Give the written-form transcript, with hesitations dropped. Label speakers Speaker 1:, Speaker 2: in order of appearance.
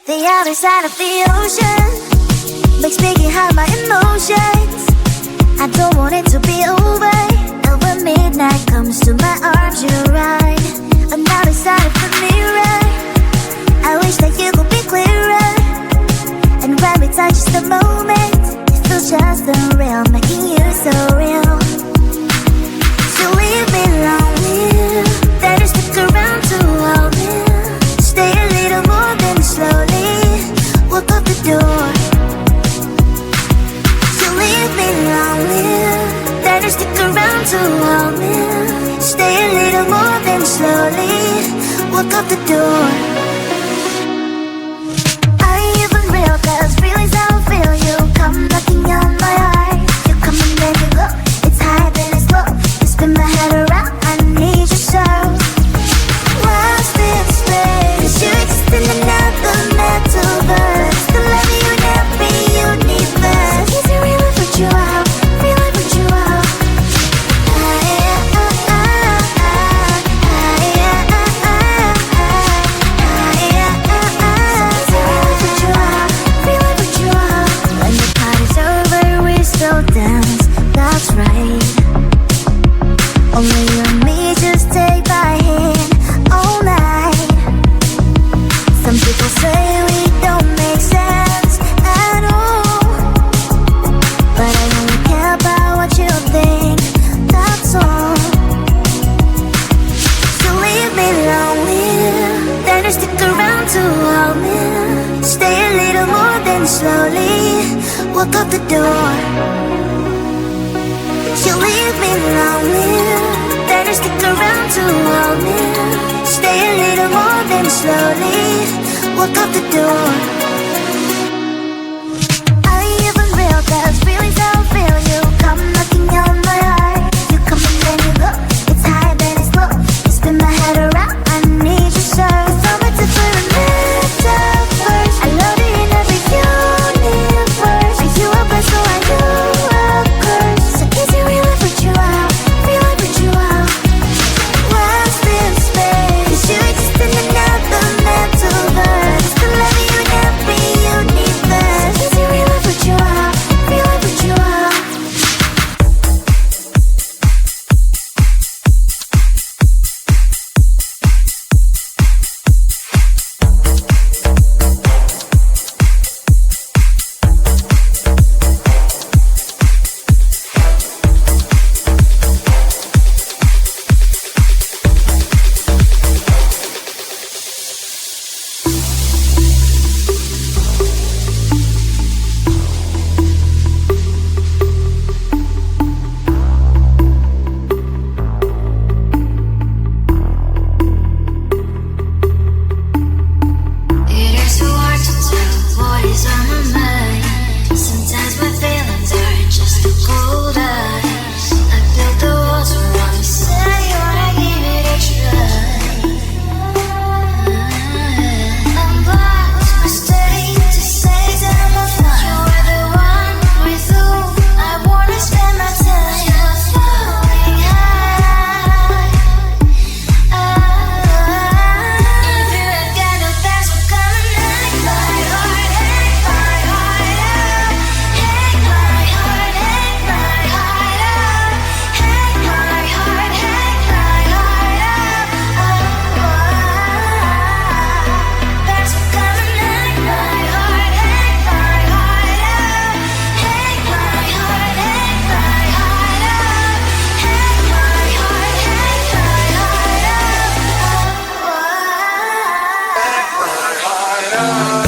Speaker 1: The other side of the ocean makes me hide my emotions. I don't want it to be over. And when midnight comes to my arms, you're right. Another side of the mirror, I wish that you could be clearer. And when we touch just the moment, it feels just unreal, making you so real. So leave me lonely, better stick around to hold me. Stay a little more than slowly walk out the door. So leave me lonely, better stick around to hold me. Stay a little more than slowly walk out the door. Are you even real? 'Cause feelings I feel you come knocking on my heart. You come and then you go, it's high then it's low. You spin my head around, I need you so. Lost in space, 'cause you exist in another metaverse. The love you never universe. So is it real if what you are? Real if what you are? Only you and me, just take my hand all night. Some people say we don't make sense at all, but I only care about what you think, that's all. So leave me lonely, then just stick around to hold me. Stay a little more than slowly walk out the door. You leave me lonely, then just stick around to hold me. Stay a little more than slowly walk out the door. Are you even real? 'Cause feelings I feel you come knocking on my heart. You come and then you go, it's high then it's low. You spin my head around, I need you so. So much to put a metaverse. I love it in every universe. Are you a blessing so I do a curse? So is it real if what you are? Real if what you are? Lost in space, 'cause you exist in another metaverse. The love you never universe. So is it real if what you are? Real if what you are?
Speaker 2: It is so hard to tell what is on my mind. Sometimes my feelings are just a cold ice. I built the walls around me, say you wanna give it a try. I'm blind to mistake, to say that I'm fine. You are the one with whom I wanna spend my time. You're falling high. If you have got no past, well, come and hack my heart, hack my heart out. Hack my heart, hack my heart out. Hack my heart, hack my heart out. That's what come and hack my heart, hack my heart out. Hack my heart, hack my heart out. Hack my heart, hack my heart out.